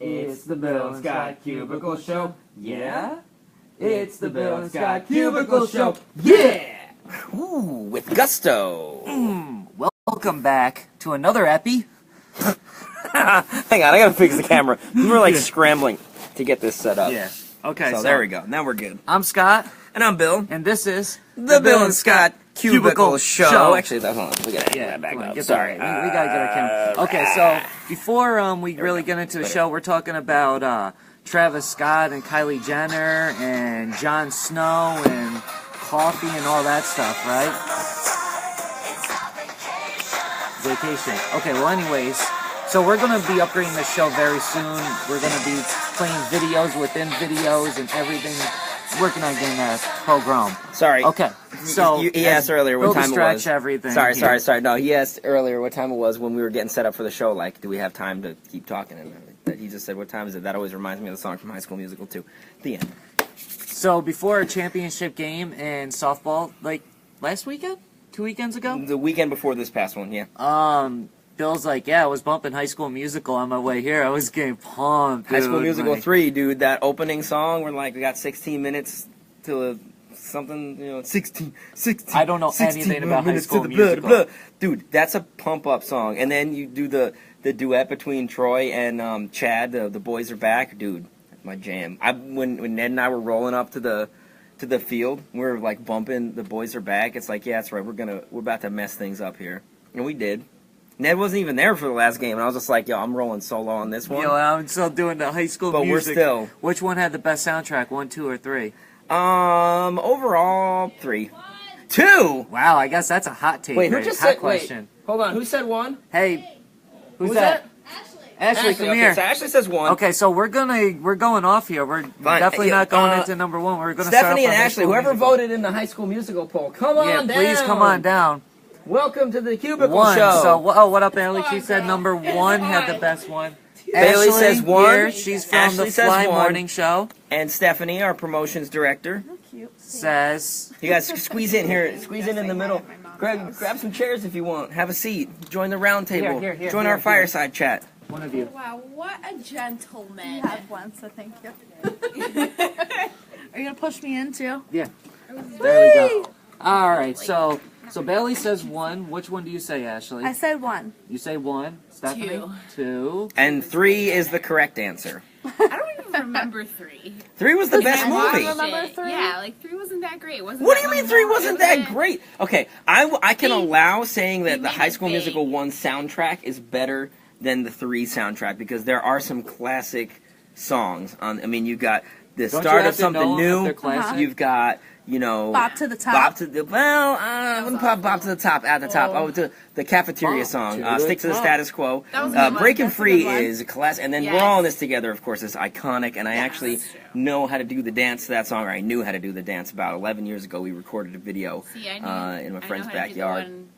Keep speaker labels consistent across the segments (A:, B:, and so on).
A: It's the Bill and Scott Cubicle Show. Yeah? It's the Bill and Scott Cubicle Show. Yeah!
B: Ooh, with gusto.
C: Welcome back to another epi.
B: Hang on, I gotta fix the camera. We were like scrambling to get this set up.
C: Yeah. Okay,
B: So there we go. Now we're good.
C: I'm Scott,
B: And I'm Bill.
C: and this is
B: The Bill and Scott Cubicle Show. Actually, that's hold on. We gotta
C: Yeah,
B: back
C: come on,
B: up.
C: get
B: Sorry.
C: that. We gotta get our camera. Okay, so before we really get into the show, we're talking about Travis Scott and Kylie Jenner and Jon Snow and coffee and all that stuff, right? Vacation. Okay, well, anyways, so we're gonna be upgrading the show very soon. We're gonna be playing videos within videos and everything. Working on getting that program.
B: Sorry.
C: Okay, so
B: He asked earlier what time it was.
C: Everything.
B: Sorry. No, he asked earlier what time it was when we were getting set up for the show. Like, do we have time to keep talking? And he just said, "What time is it?" That always reminds me of the song from High School Musical 2. The end.
C: So before a championship game in softball, like last weekend, 2 weekends ago,
B: The weekend before this past one, yeah.
C: Bill's like, yeah, I was bumping High School Musical on my way here. I was getting pumped.
B: High School
C: dude.
B: Musical
C: Like,
B: 3, dude. That opening song where like we got 16 minutes till something, 16.
C: I don't know
B: 16
C: anything about High
B: minutes
C: School
B: to the
C: Musical.
B: blah, blah. Dude, that's a pump up song. And then you do the duet between Troy and Chad. The boys are back, dude. That's my jam. When Ned and I were rolling up to the field, we were like bumping the boys are back. It's like, yeah, that's right. We're about to mess things up here, and we did. Ned wasn't even there for the last game, and I was just like, yo, I'm rolling solo on this one.
C: Yo, I'm still doing the High School
B: But
C: Music.
B: we're still.
C: Which one had the best soundtrack? 1, 2, or 3?
B: Overall, 3. 2?
C: Wow, I guess that's a hot take.
B: Wait, who
C: right?
B: just
C: hot
B: said,
C: question?
B: wait, hold on, who said 1?
C: Hey, who's
B: that?
C: Ashley, come
B: okay,
C: here.
B: so Ashley says 1.
C: Okay, so we're going off here. We're definitely not going into number 1. We're going to
B: Stephanie and
C: start off on High
B: Ashley,
C: School
B: whoever
C: Musical.
B: voted in the High School Musical poll, come on down.
C: Please come on down.
B: Welcome to the Cubicle
C: 1.
B: Show.
C: So, what up, Bailey? She said number 1 had the best one.
B: Bailey
C: Ashley
B: says 1.
C: Here, she's from
B: Ashley
C: the
B: says
C: Fly
B: 1.
C: Morning Show.
B: And Stephanie, our promotions director,
C: Says
B: you guys squeeze in here, squeeze in the middle. Grab some chairs if you want. Have a seat. Join the round table. Join our fireside chat.
C: one of you.
D: Wow, what a gentleman.
E: You have one, so thank you. Are you gonna push me in too?
C: Yeah. There we go. All right. So Bailey says 1. Which one do you say, Ashley?
E: I said 1.
C: You say 1. Stephanie?
D: 2.
C: 2.
B: And 3 is the correct answer.
D: I don't even remember 3.
B: 3 was the best movie.
E: Remember 3?
D: Yeah, like 3 wasn't that great. Wasn't
B: What do
D: that
B: you mean
D: one
B: 3
D: more?
B: wasn't
D: It
B: that
D: wasn't-
B: great? Okay, I can
D: They-
B: allow saying that
D: they
B: the
D: made
B: High
D: it
B: School
D: big.
B: Musical 1 soundtrack is better than the 3 soundtrack because there are some classic songs. I mean, you got the
C: Don't you
B: start
C: have
B: of
C: to
B: something
C: know if
B: new.
C: they're classic?
B: You've got,
E: Bop to the top.
B: Bop to the, well, I wouldn't pop Bop to the top at the top. Oh, the cafeteria
C: Bop
B: song,
C: to the
B: Stick to the
C: top.
B: Status Quo.
D: That was a good one.
B: Breaking
E: That's a
B: Free
E: good one.
B: is a classic, and then
D: Yes.
B: We're All in This Together, of course, is iconic, and I
D: Yeah,
B: actually
D: that's true.
B: know how to do the dance to that song, or I knew how to do the dance about 11 years ago. We recorded a video
D: See, I knew,
B: in my
D: I
B: friend's
D: know how to do the
B: backyard.
D: 1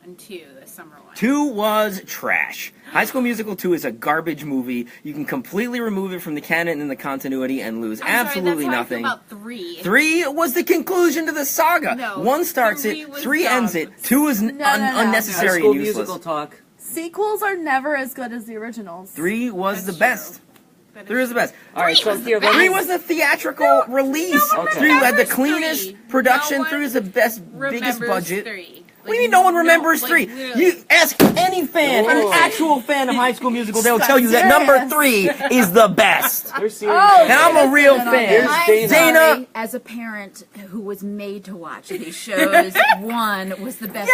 D: and 2, the summer one.
B: 2 was trash. High School Musical 2 is a garbage movie. You can completely remove it from the canon and the continuity and lose
D: I'm sorry,
B: absolutely
D: that's how
B: nothing.
D: I feel about 3.
B: 3 was the conclusion to the saga.
D: No,
B: 1 starts
D: 3
B: it,
D: was
B: 3 ends
D: dumb.
B: it, 2 is
E: no.
C: High
B: unnecessary
C: School
B: and useless.
C: Musical talk.
E: Sequels are never as good as the originals.
B: 3 was
D: That's
B: the
D: true.
B: best.
D: That is
B: 3 was the best.
C: All right, so
D: was
C: here,
D: the
C: let me-
B: 3 was the theatrical release.
D: no one
C: Okay.
B: 3 had the
D: remembers
B: cleanest
D: 3.
B: production.
D: No
B: 3
D: one
B: was the biggest
D: Remembers
B: budget.
D: 3.
B: What do you mean no one remembers 3?
D: literally.
B: You ask any fan,
C: Whoa.
B: an actual fan of High School Musical, they'll tell you that
E: Serious.
B: number 3 is the best.
C: They're serious.
E: Oh,
B: And I'm a real fan.
C: Here's Dana.
B: Dana,
F: As a parent who was made to watch these shows, 1 was the best.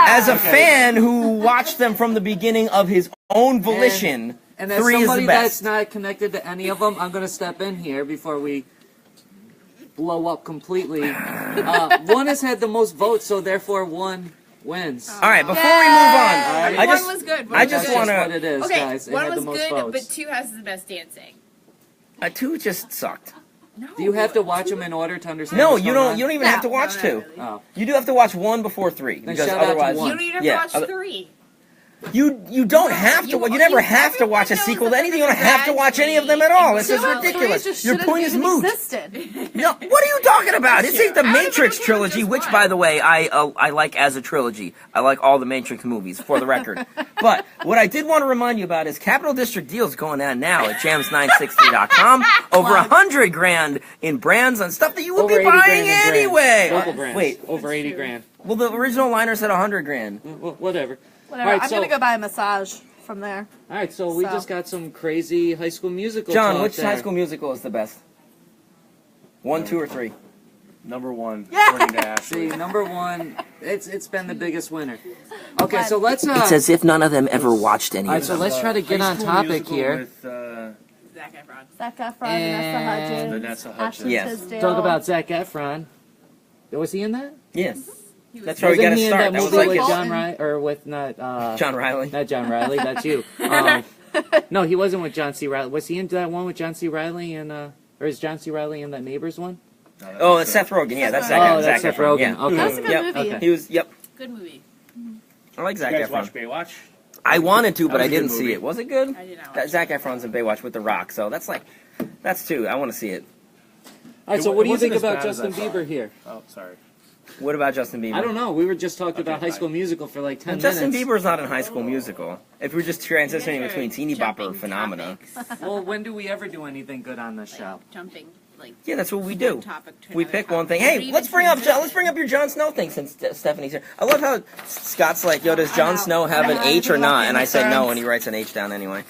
B: as a fan who watched them from the beginning of his own volition,
C: And as
B: 3 is
C: somebody
B: the
C: that's
B: best.
C: not connected to any of them, I'm going to step in here before we blow up completely. 1 has had the most votes, so therefore 1 wins.
B: All right, before we move on,
C: Alright.
B: I
D: One
B: just
D: was good.
B: I
D: One
B: just
C: That's
D: was
B: want
C: just what
B: to.
C: it is,
D: Okay,
C: guys. It
D: 1
C: had
D: was
C: the most
D: good,
C: votes.
D: but 2 has the best dancing.
B: 2 just sucked.
D: No.
C: Do you have to watch them in order to understand?
B: No,
C: what's
B: you
C: going
B: don't.
C: on?
B: You don't even have to watch
D: No,
B: 2.
D: not really.
C: Oh.
B: You do have to watch 1 before 3 because
C: shout out to
B: otherwise.
C: one.
D: You don't even have
B: Yeah,
D: to watch
B: other-
D: 3.
B: You don't have to. You never have to watch a sequel to anything. You don't have to watch any of them at all. This is ridiculous. Your point is moot. No, what are you talking about? This ain't the Matrix trilogy, which, by the way, I like as a trilogy. I like all the Matrix movies, for the record. But what I did want to remind you about is Capital District deals going on now at jams960.com. Over $100,000 in brands on stuff that you would be buying anyway.
C: Local brands.
B: Wait,
C: over $80,000.
B: well, the original liner said $100,000.
C: Well, whatever.
E: Whatever.
C: All right,
E: I'm
C: so-
E: gonna go buy a massage from there.
C: All right, so we just got some crazy High School Musical.
B: John,
C: talk
B: which
C: there.
B: High School Musical is the best? 1, 2, or 3?
A: Number 1,
E: Yeah.
A: according to Ashley.
C: See, number one, it's been the biggest winner. Okay, so let's.
B: It's as if none of them ever watched any
C: all right,
B: of
C: so
B: them.
C: let's try to get
A: High
C: on
A: School
C: topic
A: Musical
C: here.
A: With,
D: Zac Efron.
E: Zac Efron,
C: And-
E: Vanessa
A: Vanessa
E: Hudgens,
A: Hudgens.
B: Yes.
E: Tisdale.
C: Talk about Zac Efron. Was he in that?
B: Yes.
D: He was
B: That's where we got
C: Wasn't
B: to
C: he in
B: start.
C: that
B: That was
C: movie
B: like
C: with
B: his-
C: John Riley, or with not
B: John Riley.
C: not John Riley? That's you. No, he wasn't with John C. Riley. Was he in that one with John C. Riley and or is John C. Riley in that Neighbors one?
B: Oh, it's Seth Rogen. Yeah, that's
E: Seth
B: Zac
C: Oh, that's
B: Zac
C: Seth
B: Efron.
C: Rogen.
B: Yeah.
C: Okay.
E: That's a good
B: Yep.
E: movie.
C: Okay.
B: He was. Yep.
D: Good movie.
B: I like
A: you
B: Zac
A: guys
B: Efron.
A: watch Baywatch?
B: I wanted to, but
A: That
B: I
A: was a good
B: didn't see
A: movie.
B: it. Was it good?
D: I did not watch
B: That Zac Efron's in Baywatch with The Rock, so that's two. I want to see it.
C: All right,
A: It
C: so
A: wa-
C: what do
A: it
C: you think
A: wasn't as
C: about
A: bad as I
C: Justin
A: thought.
C: Bieber here?
A: Oh, sorry.
B: What about Justin Bieber?
C: I don't know. We were just talking about
A: Okay,
C: High
A: bye.
C: School Musical for like 10
B: Justin
C: minutes.
B: Bieber's not in High School Musical. If we're just transitioning
D: You're
B: between teeny
D: jumping
B: bopper phenomena.
D: topics.
C: Well, when do we ever do anything good on this
D: Like,
C: show?
D: jumping, like,
B: Yeah, that's what we
D: one
B: do.
D: topic to
B: We
D: another
B: pick one
D: topic.
B: thing.
D: How do
B: Hey,
D: you
B: let's
D: even
B: bring up
D: transition?
B: your Jon Snow thing since Stephanie's here. I love how Scott's like, "Yo, does Jon Snow have an H or not?" And I said no, and he writes an H down anyway.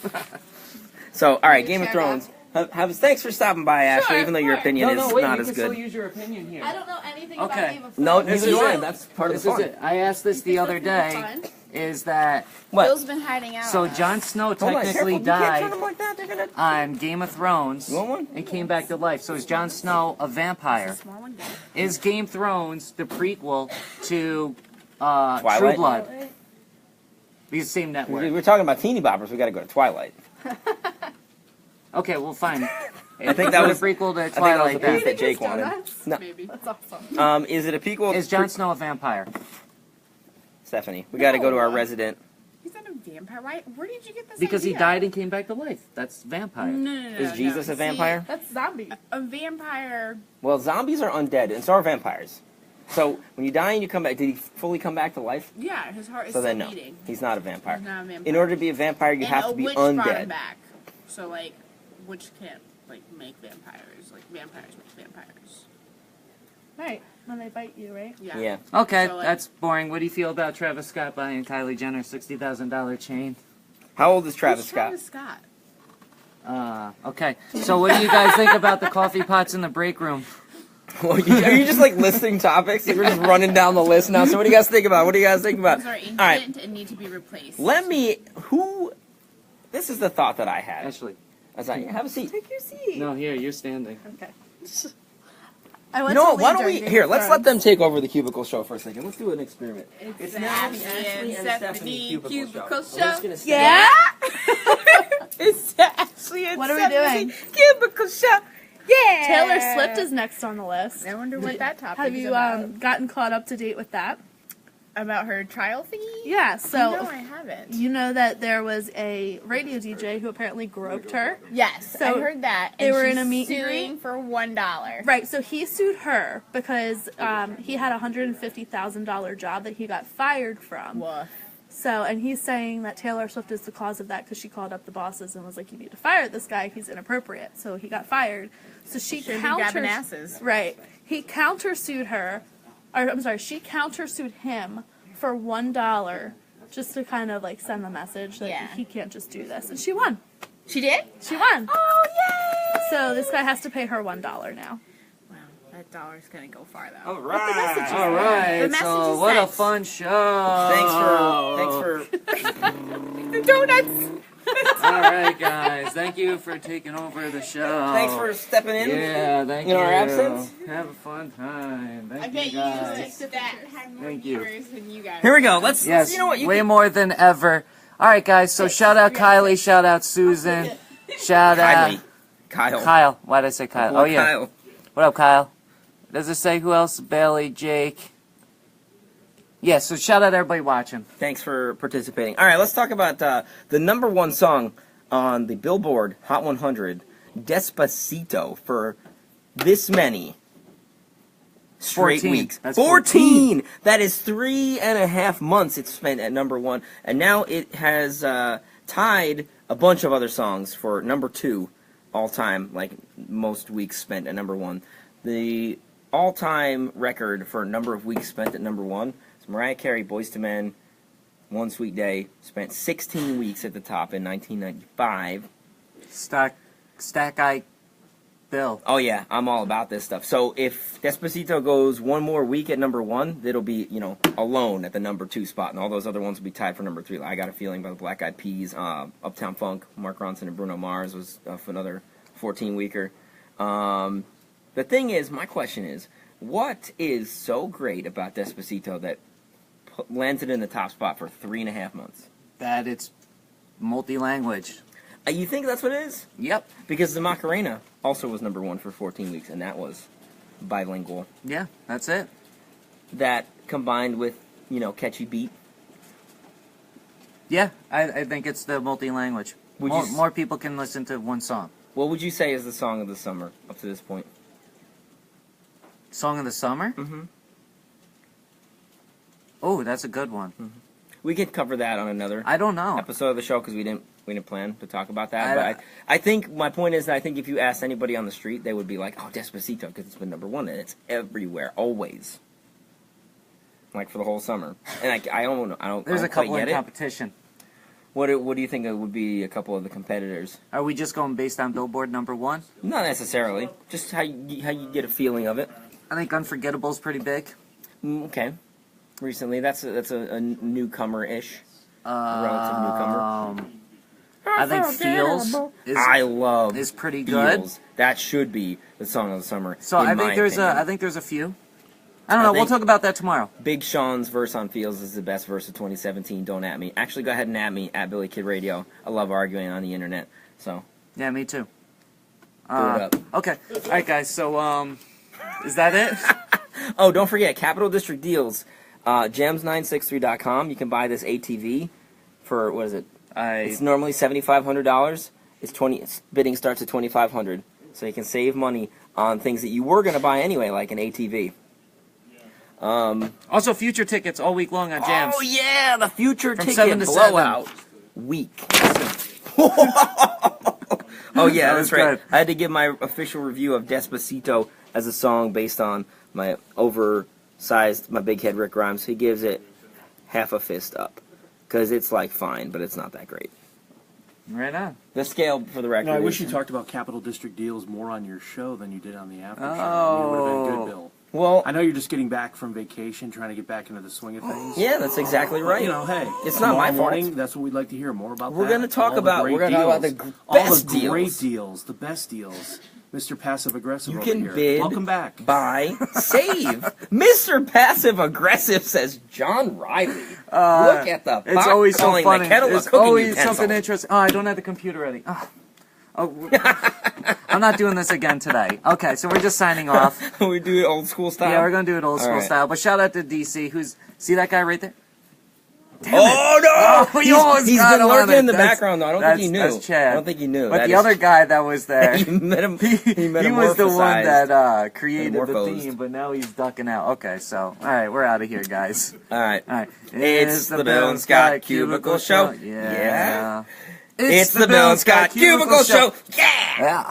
B: So, all right, Game of Thrones. Thanks for stopping by, Ashley. Even though your opinion is
C: wait,
B: not
C: you
B: as
C: can still
B: good.
C: use your opinion here.
E: I don't know anything
C: Okay.
E: about Game of Thrones.
B: No,
C: This
B: neither
C: is
B: do I.
C: it.
B: That's part of
C: This
B: the
C: is
B: fun.
C: it. I asked this the other day.
E: Fun.
C: Is that
B: What?
D: Bill's been hiding out.
C: so?
D: on us.
C: Jon Snow
B: Hold on,
C: technically
B: careful. You can't turn
C: died
B: them like that. They're gonna.
C: on Game of Thrones
B: You want one?
C: and came back to life. So is Jon Snow a vampire?
D: Small one.
C: Is Game of Thrones the prequel to
B: Twilight?
C: True Blood? Because same network.
B: We're talking about teeny boppers. We got to go to Twilight.
C: Okay, well, fine.
B: I think that was
C: a prequel to
B: I think that was
C: Twilight.
B: the piece
C: Then.
B: that Jake wanted.
E: Donuts?
B: No.
D: Maybe.
E: That's awesome.
B: Is it a prequel?
C: Is Jon Snow a vampire?
B: Stephanie, we got to go to our resident.
D: He's not a vampire. Where did you get this
C: Because he
D: idea?
C: died and came back to life. That's vampire.
D: No.
B: Is Jesus
D: no.
B: a vampire?
E: That's zombie.
D: A vampire.
B: Well, zombies are undead, and so are vampires. So when you die and you come back, did he fully come back to life?
D: Yeah, his heart is
B: So
D: still
B: then no,
D: beating.
B: he's not a vampire.
D: He's not a vampire.
B: In order to be a vampire, you
D: And
B: have
D: a
B: to be
D: witch brought him
B: undead.
D: back. So like, witch can't like make vampires. Like vampires make vampires.
E: Right. When they bite you, right?
D: Yeah.
B: Yeah.
C: Okay,
D: So, like-
C: that's boring. What do you feel about Travis Scott buying Kylie Jenner's $60,000 chain?
B: How old is Travis
D: Who's
B: Scott?
D: Travis Scott.
C: Okay. So what do you guys think about the coffee pots in the break room?
B: Well, are you just like listing topics? We're just running down the list now. So what do you guys think about? What do you guys think about?
D: Those are ancient
B: All right.
D: and need to be replaced.
B: This is the thought that I had.
C: Ashley.
B: As I have a seat.
E: Take your seat.
C: No, here, you're standing.
E: Okay.
B: You know what? Why don't we here? Let's let them take over the Cubicle Show for a second. Let's do an experiment.
D: It's
B: now
D: Ashley
B: the Ashley
D: and
B: and
D: Stephanie
B: Stephanie
D: Cubicle
B: Cubicle
D: Show.
B: Show. We're just gonna stay-
E: Yeah?
D: It's Ashley and
E: What are we
D: Stephanie
E: doing?
D: Cubicle Show. Yeah.
E: Taylor Swift is next on the list.
D: I wonder what that topic
E: Have
D: is
E: you
D: about.
E: gotten caught up to date with that?
D: About her trial thingy?
E: Yeah, so
D: No, I haven't.
E: you know that there was a radio DJ who apparently groped her.
D: Yes,
E: So
D: I heard that.
E: they
D: and
E: were
D: she's
E: in a meet and
D: suing
E: greet?
D: for $1.
E: Right, so he sued her because he had a $150,000 job that he got fired from.
D: Woof.
E: So, and he's saying that Taylor Swift is the cause of that because she called up the bosses and was like, "You need to fire this guy. He's inappropriate." So he got fired. So she
D: Should've been grabbing
E: counter
D: asses.
E: right. He countersued her, or I'm sorry, she countersued him for $1 just to kind of like send the message that
D: Yeah.
E: he can't just do this, and she won.
D: She did?
E: She won.
D: Oh, yay!
E: So this guy has to pay her $1 now.
D: Wow, that dollar's gonna go far, though.
B: All right.
C: All right,
D: The message
C: so
D: is
C: what a
D: sent.
C: fun show.
B: Thanks for.
D: The donuts!
C: All right, guys. Thank you for taking over the show.
B: Thanks for stepping in.
C: Yeah, thank
B: In
C: you.
B: our absence?
C: Have a fun time.
D: I
C: Thank
D: bet
C: you
D: you
C: guys.
D: used to that had more
C: Thank you.
D: viewers than you guys.
B: Here we go. Let's.
C: Yes,
B: You know what? You
C: way
B: can-
C: more than ever. All right, guys. So shout out Kylie, shout out Susan, shout out
B: Kylie. Kyle.
C: Kyle. Why did I say Kyle?
B: Well,
C: Oh yeah.
B: Kyle.
C: What up, Kyle? Does it say who else? Bailey, Jake. Yeah, so shout out everybody watching.
B: Thanks for participating. All right, let's talk about the number one song on the Billboard Hot 100, Despacito, for this many straight
C: 14.
B: weeks.
C: That's
B: 14! That is 3.5 months it's spent at number one, and now it has tied a bunch of other songs for number two all time, like most weeks spent at number one. The all-time record for number of weeks spent at number one is Mariah Carey, Boyz II Men, One Sweet Day, spent 16 weeks at the top in 1995.
C: Stack Eye Bill.
B: Oh yeah, I'm all about this stuff. So if Despacito goes one more week at number one, it'll be, alone at the number two spot, and all those other ones will be tied for number three. I Got a Feeling by the Black Eyed Peas, Uptown Funk, Mark Ronson and Bruno Mars was for another 14-weeker. The thing is, my question is, what is so great about Despacito that lands it in the top spot for 3.5 months?
C: That it's multi-language.
B: You think that's what it is?
C: Yep.
B: Because the Macarena also was number one for 14 weeks, and that was bilingual.
C: Yeah, that's it.
B: That combined with, catchy beat.
C: Yeah, I think it's the multi-language. More people can listen to one song.
B: What would you say is the song of the summer up to this point?
C: Song of the summer?
B: Mm-hmm.
C: Oh, that's a good one.
B: Mm-hmm. We could cover that on another
C: I don't know.
B: episode of the show because we didn't plan to talk about that. But I think my point is that I think if you asked anybody on the street, they would be like, "Oh, Despacito," because it's been number one and it's everywhere, always, like for the whole summer. And I don't.
C: There's
B: I
C: a
B: don't quite
C: couple in
B: get it.
C: competition.
B: What do you think it would be a couple of the competitors?
C: Are we just going based on Billboard number one?
B: Not necessarily. Just how you get a feeling of it.
C: I think Unforgettable's pretty big.
B: Okay. Recently, that's a newcomer-ish, a relative newcomer.
C: I think Feels is pretty good.
B: Feels. That should be the song of the summer.
C: So I think there's a few. I don't know. We'll talk about that tomorrow.
B: Big Sean's verse on Feels is the best verse of 2017. Don't at me. Actually, go ahead and at me at Billy Kid Radio. I love arguing on the internet. So
C: yeah, me too.
B: do it up.
C: Okay. All right, guys. So is that it?
B: Oh, don't forget Capital District Deals. Gems963.com. You can buy this ATV for what is it? It's normally $7,500. Its bidding starts at $2,500, so you can save money on things that you were going to buy anyway, like an ATV.
C: Also, future tickets all week long on Jams.
B: Oh yeah, the future
C: From
B: ticket
C: 7 to
B: blowout week. Oh yeah, that's right.
C: good.
B: I had to give my official review of Despacito as a song based on my my big head Rick Grimes. He gives it half a fist up because it's like fine, but it's not that great.
C: Right on.
B: The scale for the record.
G: No, I wish
B: is-
G: you talked about Capital District Deals more on your show than you did on the after show. It would have been good, Bill.
B: Well,
G: I know you're just getting back from vacation, trying to get back into the swing of things.
B: yeah, that's exactly right.
G: Hey,
B: It's not my
G: tomorrow
B: fault.
G: morning, that's what we'd like to hear more about.
B: We're
G: that.
B: gonna talk
G: All the
B: about-
G: great
B: we're gonna talk about
G: deals.
B: the
G: all
B: best
G: the great
B: deals.
G: deals, the best deals. Mr. Passive Aggressive
B: You
G: over
B: can
G: here.
B: bid.
G: Welcome back.
B: Buy, save. Mr. Passive Aggressive says John Riley. Look at the
C: It's always so
B: calling
C: funny.
B: the kettle
C: It's
B: a cooking
C: always
B: utensil.
C: something interesting. Oh, I don't have the computer ready. Oh, I'm not doing this again today. Okay, so we're just signing off.
B: We do it old school style.
C: Yeah, we're gonna do it old school
B: right.
C: style. But shout out to DC, see that guy right there? Damn
B: Oh no!
C: it. Oh,
B: He's
C: got
B: been
C: him on
B: lurking
C: it.
B: in the
C: That's-
B: background though. I don't think he knew.
C: That's Chad.
B: I don't think he knew.
C: But
B: That
C: the
B: is-
C: other guy that was there,
B: he met him.
C: he was the one that created the
B: Metamorphosed.
C: theme, but now he's ducking out. Okay, so all right, we're out of here, guys.
B: All right.
C: All right,
B: It's the Bill and Scott Cubicle Show.
C: Yeah.
B: It's the Bill and Scott Cubicle Show. Yeah.
C: Yeah.